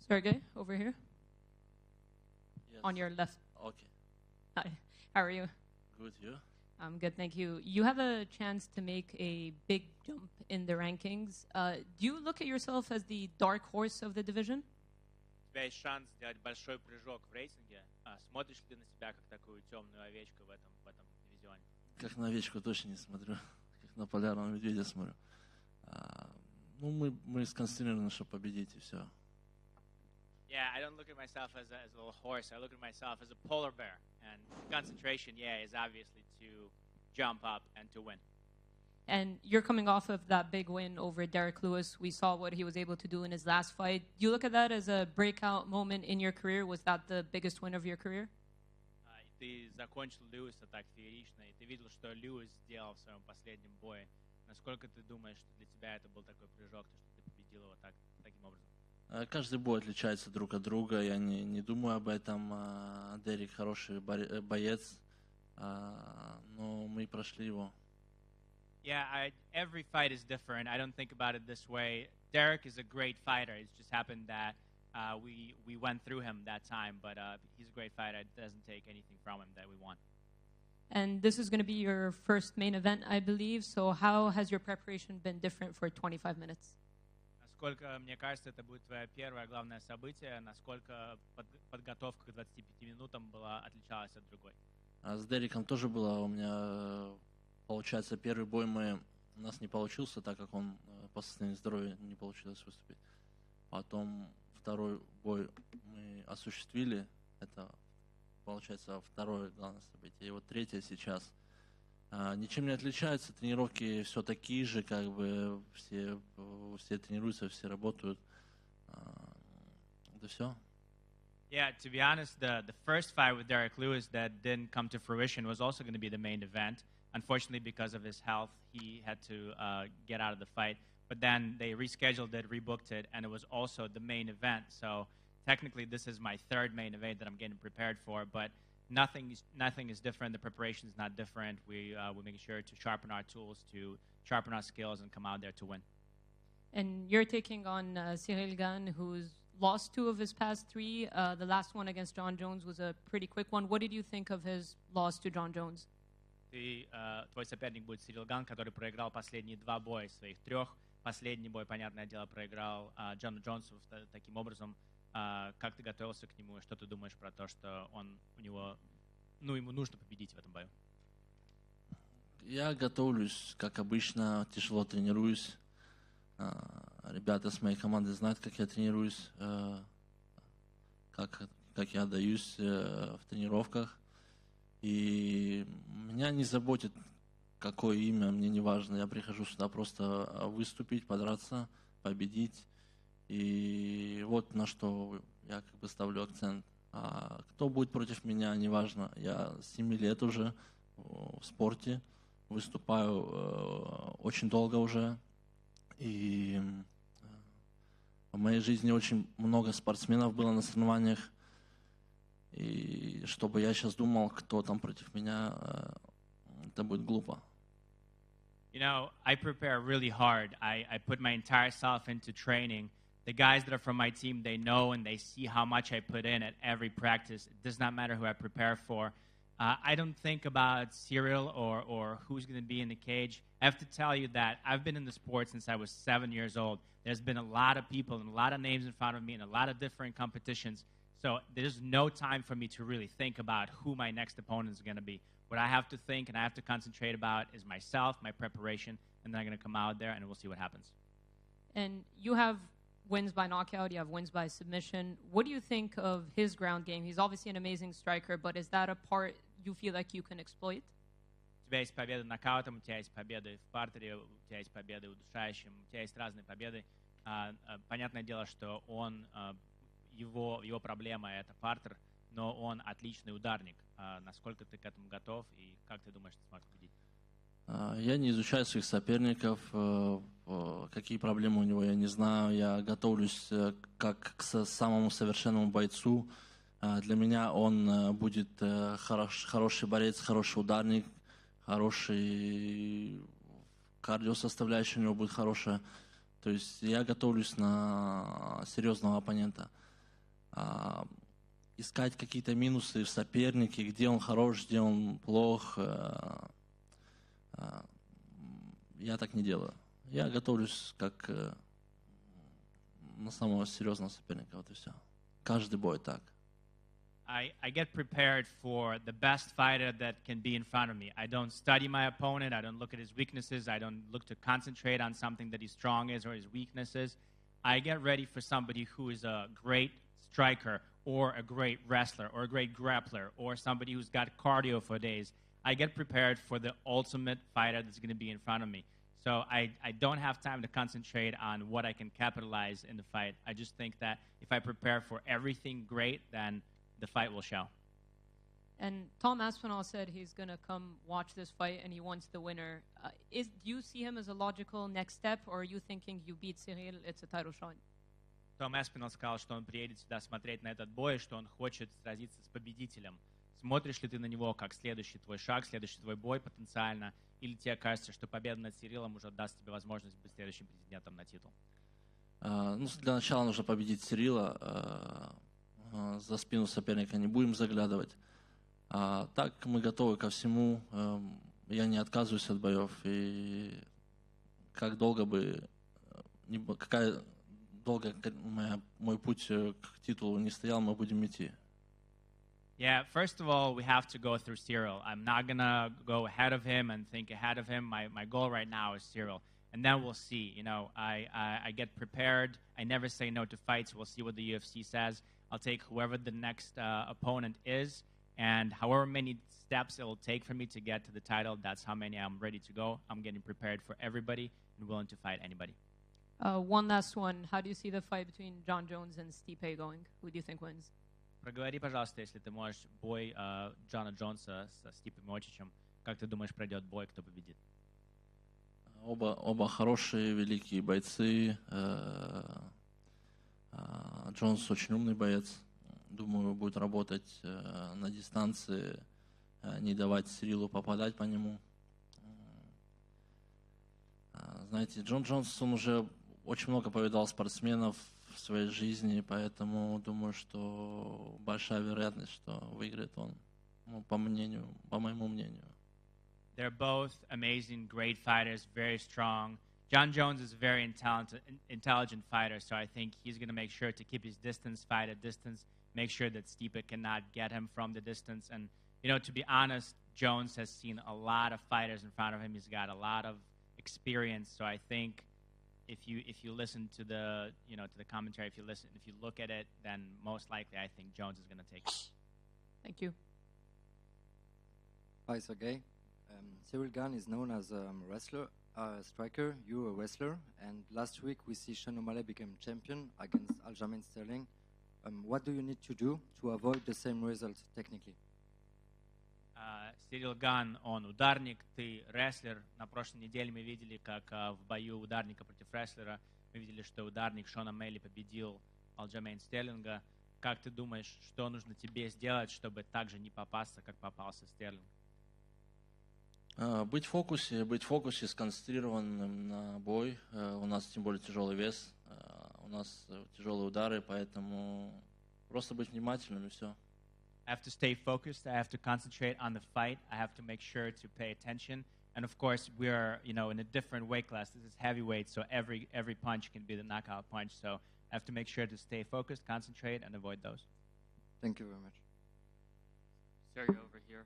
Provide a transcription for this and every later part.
Serghei, over here. Yes. On your left. Okay. Hi. How are you? Good, you? I'm good, thank you. You have a chance to make a big jump in the rankings. Do you look at yourself as the dark horse of the division? У тебя есть шанс сделать большой прыжок в рейтинге. Смотришь ли ты на себя как такую темную овечку в этом дивизионе? Как на овечку точно не смотрю. Как на полярного медведя смотрю. Ну, мы сконцентрированы, чтобы победить, и все. Yeah, I don't look at myself as a little horse. I look at myself as a polar bear. And concentration, is obviously to jump up and to win. And you're coming off of that big win over Derek Lewis. We saw what he was able to do in his last fight. Do you look at that as a breakout moment in your career? Was that the biggest win of your career? Ты закончил Льюиса так феерично, и ты видел, что Льюис сделал в своем последнем бое. Насколько ты думаешь, что для тебя это был такой прыжок, что ты победил его таким образом? Каждый бой отличается друг от друга. Я не думаю об этом. Дерек хороший боец, но мы прошли его. Yeah, every fight is different. I don't think about it this way. Derek is a great fighter. It's just happened that we went through him that time, but he's a great fighter. It doesn't take anything from him that we won. And this is going to be your first main event, I believe. So how has your preparation been different for 25 minutes? Насколько, мне кажется, это будет твое первое главное событие, насколько подготовка к 25 минутам отличалась от другой? С Дереком тоже было у меня, получается, первый бой у нас не получился, так как он по состоянию здоровья не получилось выступить. Потом второй бой мы осуществили, это, получается, второе главное событие. И вот третье сейчас. Ничем не отличается, тренировки все такие же, как бы все тренируются, все работают. Это все. Yeah, to be honest, the first fight with Derek Lewis that didn't come to fruition was also going to be the main event. Unfortunately, because of his health, he had to get out of the fight. But then they rescheduled it, rebooked it, and it was also the main event. So technically, this is my third main event that I'm getting prepared for. But nothing is different. The preparation is not different. We're making sure to sharpen our tools, to sharpen our skills, and come out there to win. And you're taking on Ciryl Gane, who's lost 2 of his past 3. The last one against Jon Jones was a pretty quick one. What did you think of his loss to Jon Jones? Твой соперник будет Ciryl Gane, который проиграл последние 2 боя из своих 3. Последний бой, понятное дело, проиграл Джону Джонсу таким образом. Как ты готовился к нему, и что ты думаешь про то, что ему нужно победить в этом бою? Я готовлюсь, как обычно, тяжело тренируюсь. Ребята с моей команды знают, как я тренируюсь, как я отдаюсь в тренировках. И меня не заботит, какое имя, мне не важно. Я прихожу сюда просто выступить, подраться, победить. И вот на что я как бы ставлю акцент. А кто будет против меня, неважно. Я с 7 лет уже в спорте, выступаю очень долго уже. И в моей жизни очень много спортсменов было на соревнованиях. И чтобы я сейчас думал, кто там против меня, это будет глупо. You know, I prepare really hard. I put my entire self into training. The guys that are from my team, they know and they see how much I put in at every practice. It does not matter who I prepare for. I don't think about Ciryl or who's going to be in the cage. I have to tell you that I've been in the sport since I was 7 years old. There's been a lot of people and a lot of names in front of me and a lot of different competitions. So there's no time for me to really think about who my next opponent is going to be. What I have to think and I have to concentrate about is myself, my preparation, and then I'm going to come out there and we'll see what happens. And you have wins by knockout, you have wins by submission. What do you think of his ground game? He's obviously an amazing striker, but is that a part you feel like you can exploit? У тебя есть победы нокаутом, у тебя есть победы в партере, у тебя есть победы удушающим, у тебя есть разные победы. Понятное дело, что его проблема это партер, но он отличный ударник. Насколько ты к этому готов и как ты думаешь, ты сможешь победить? Я не изучаю своих соперников, какие проблемы у него, я не знаю. Я готовлюсь как к самому совершенному бойцу. Для меня он будет хороший борец, хороший ударник, хороший кардиосоставляющая у него будет хорошая. То есть я готовлюсь на серьезного оппонента. искать какие-то минусы в сопернике, где он хорош, где он плох. Я так не делаю. Я готовлюсь как на самого серьезного соперника, вот и все. Каждый бой так. I get prepared for the best fighter that can be in front of me. I don't study my opponent. I don't look at his weaknesses. I don't look to concentrate on something that he's strong is or his weaknesses. I get ready for somebody who is a great striker or a great wrestler or a great grappler or somebody who's got cardio for days. I get prepared for the ultimate fighter that's going to be in front of me. So I don't have time to concentrate on what I can capitalize in the fight. I just think that if I prepare for everything great, then the fight will show. And Tom Aspinall said he's going to come watch this fight and he wants the winner. Do you see him as a logical next step, or are you thinking you beat Ciryl, it's a title shot? Том Аспинall сказал, что он приедет сюда смотреть на этот бой, что он хочет сразиться с победителем. Смотришь ли ты на него как следующий твой шаг, следующий твой бой потенциально, или тебе кажется, что победа над Цирилом уже даст тебе возможность быть следующим претендентом на титул? Для начала нужно победить Цирила. За спину соперника не будем заглядывать. Так мы готовы ко всему. Я не отказываюсь от боев. И как долго бы, какая долго мой путь к титулу не стоял, мы будем идти. Yeah, first of all, we have to go through Ciryl. I'm not going to go ahead of him and think ahead of him. My goal right now is Ciryl. And then we'll see. You know, I get prepared. I never say no to fights. We'll see what the UFC says. I'll take whoever the next opponent is. And however many steps it will take for me to get to the title, that's how many I'm ready to go. I'm getting prepared for everybody and willing to fight anybody. One last one. How do you see the fight between Jon Jones and Stipe going? Who do you think wins? Проговори, пожалуйста, если ты можешь, бой Джона Джонса со Стипом Миочичем. Как ты думаешь, пройдет бой, кто победит? Оба хорошие, великие бойцы. Джонс очень умный боец. Думаю, будет работать на дистанции, не давать Цирилу попадать по нему. Знаете, Джон Джонс, он уже очень много повидал спортсменов в своей жизни, поэтому думаю, что большая вероятность, что выиграет он, по моему мнению. They're both amazing, great fighters, very strong. Jon Jones is a very intelligent fighter, so I think he's going to make sure to keep his distance, fight at distance, make sure that Stipe cannot get him from the distance. And, you know, to be honest, Jones has seen a lot of fighters in front of him. He's got a lot of experience, so I think if you listen to the commentary, if you look at it, then most likely I think Jones is going to take it. Thank you. Hi, Serghei. Ciryl Gane is known as a wrestler, striker. You're a wrestler, and last week we see Sean O'Malley became champion against Aljamain Sterling. What do you need to do to avoid the same results technically? Ciryl Gane, он ударник, ты рестлер. На прошлой неделе мы видели, как в бою ударника против рестлера, мы видели, что ударник Шона Мелли победил Алджамейн Стерлинга. Как ты думаешь, что нужно тебе сделать, чтобы так же не попасться, как попался Стерлинг? Быть в фокусе, сконцентрированным на бой. У нас тем более тяжелый вес, у нас тяжелые удары, поэтому просто быть внимательным и все. I have to stay focused. I have to concentrate on the fight. I have to make sure to pay attention. And of course, we are, in a different weight class. This is heavyweight, so every punch can be the knockout punch. So I have to make sure to stay focused, concentrate, and avoid those. Thank you very much. Sergey over here.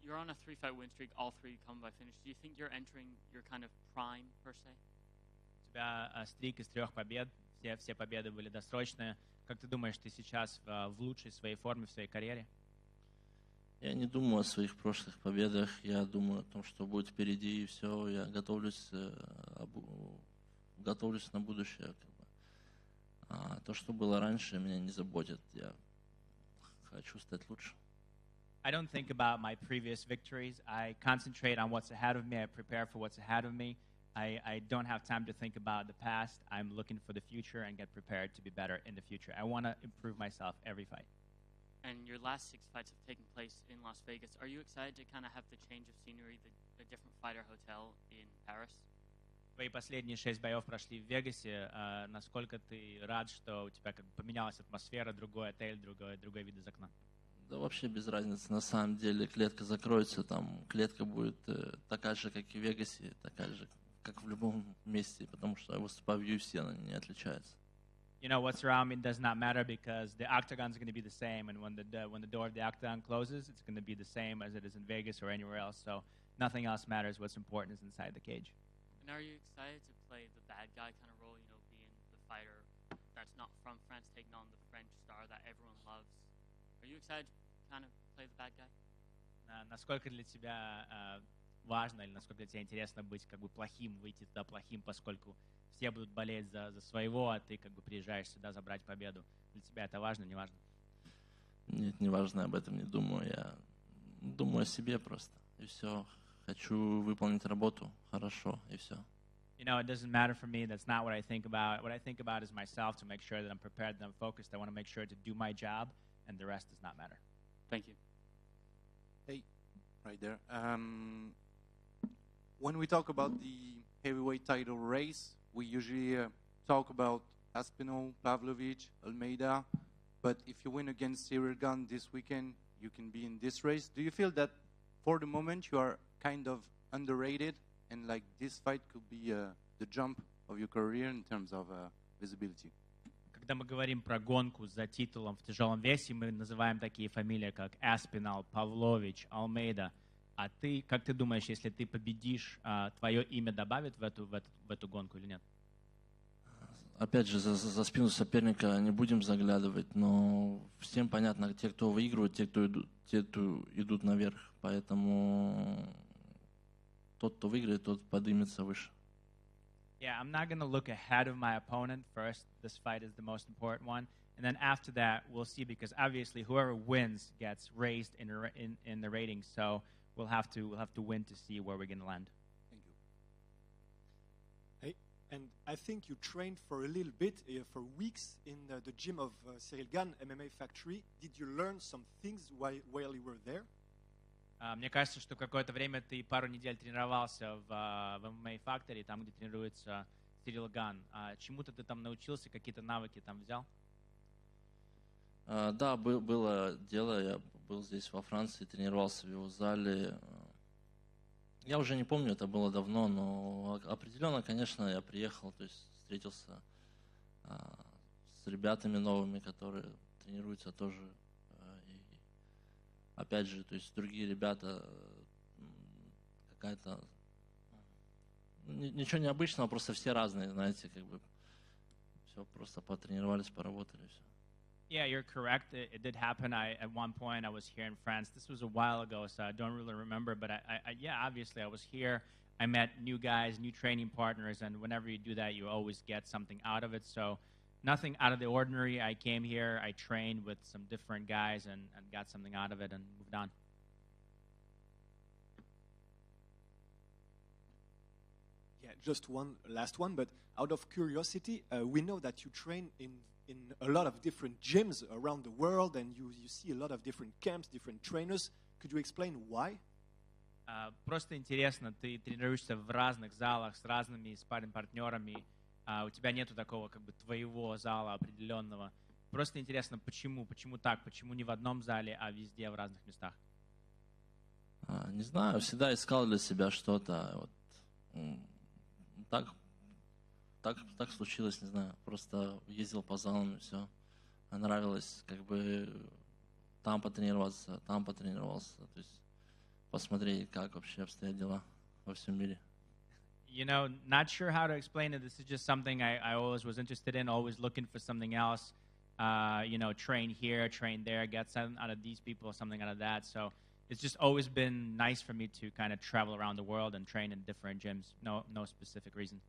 You're on a 3-fight win streak. All 3 come by finish. Do you think you're entering your kind of prime, per se? У тебя стрик из 3 побед. Все победы были досрочные. Как ты думаешь, ты сейчас в лучшей своей форме в своей карьере? Я не думаю о своих прошлых победах. Я думаю о том, что будет впереди, и все. Я готовлюсь на будущее. А то, что было раньше, меня не заботит. Я хочу стать лучше. I don't think about my previous victories. I concentrate on what's ahead of me. I prepare for what's ahead of me. I don't have time to think about the past. I'm looking for the future and get prepared to be better in the future. I want to improve myself every fight. And your last 6 fights have taken place in Las Vegas. Are you excited to kind of have the change of scenery, the different fighter hotel in Paris? Твои последние 6 боев прошли в Вегасе. Насколько ты рад, что у тебя как бы поменялась атмосфера, другой отель, другой вид из окна? Да вообще без разницы. На самом деле клетка закроется, там клетка будет такая же, как и в Вегасе, такая же, как в любом месте, потому что выступая в UFC, она не отличается. You know, what's around me does not matter because the octagon is going to be the same, and when the door of the octagon closes, it's going to be the same as it is in Vegas or anywhere else. So nothing else matters. What's important is inside the cage. And are you excited to play the bad guy kind of role, you know, being the fighter that's not from France, taking on the French star that everyone loves? Are you excited to kind of play the bad guy? Насколько для тебя важно или насколько для тебя интересно быть как бы плохим, выйти туда плохим, поскольку все будут болеть за своего, а ты как бы приезжаешь сюда забрать победу. Для тебя это важно, не важно? Нет, не важно, я об этом не думаю. Я думаю о себе просто, и все. Хочу выполнить работу хорошо, и все. You know, it doesn't matter for me. That's not what I think about. What I think about is myself, to make sure that I'm prepared, that I'm focused. I want to make sure to do my job, and the rest does not matter. Thank you. Hey, right there. When we talk about the heavyweight title race, we usually talk about Aspinall, Pavlovich, Almeida. But if you win against Ciryl Gane this weekend, you can be in this race. Do you feel that for the moment you are kind of underrated, and like this fight could be the jump of your career in terms of visibility? Когда мы говорим про гонку за титулом в тяжелом весе, мы называем такие фамилии, как Аспинал, Павлович, Алмейда. А ты, как ты думаешь, если ты победишь, твое имя добавит в эту гонку или нет? Опять же, за спину соперника не будем заглядывать, но всем понятно, те, кто выигрывают, те, кто идут наверх. Поэтому тот, кто выиграет, тот поднимется выше. Yeah, I'm not going to look ahead of my opponent first. This fight is the most important one. And then after that, we'll see, because obviously whoever wins gets raised in the ratings. So we'll have to win to see where we're going to land. Thank you. Hey, and I think you trained for a little bit, for weeks, in the gym of Serghei Gane MMA Factory. Did you learn some things while you were there? Мне кажется, что какое-то время ты пару недель тренировался в MMA Factory, там, где тренируется Ciryl Gane. Чему-то ты там научился, какие-то навыки там взял? Да, было дело. Я был здесь во Франции, тренировался в его зале. Я уже не помню, это было давно, но определенно, конечно, я приехал, то есть встретился с ребятами новыми, которые тренируются тоже. Опять же, то есть другие ребята, какая-то... Ничего необычного, просто все разные, знаете, как бы... Все, просто потренировались, поработали, все. Yeah, you're correct. It did happen. At one point, I was here in France. This was a while ago, so I don't really remember. But yeah, obviously, I was here. I met new guys, new training partners, and whenever you do that, you always get something out of it. So nothing out of the ordinary. I came here, I trained with some different guys, and got something out of it and moved on. Yeah, just one last one, but out of curiosity, we know that you train in a lot of different gyms around the world, and you see a lot of different camps, different trainers. Could you explain why? Просто интересно, ты тренируешься в разных залах с разными спарринг-партнерами. У тебя нету такого как бы твоего зала определенного. Просто интересно, почему так, почему не в одном зале, а везде в разных местах? Не знаю, всегда искал для себя что-то. Вот. Так случилось, не знаю. Просто ездил по залам и все. Нравилось как бы там потренироваться. То есть посмотреть, как вообще обстоят дела во всем мире. You know, not sure how to explain it. This is just something I always was interested in, always looking for something else. You know, train here, train there, get something out of these people, something out of that. So it's just always been nice for me to kind of travel around the world and train in different gyms. No specific reason.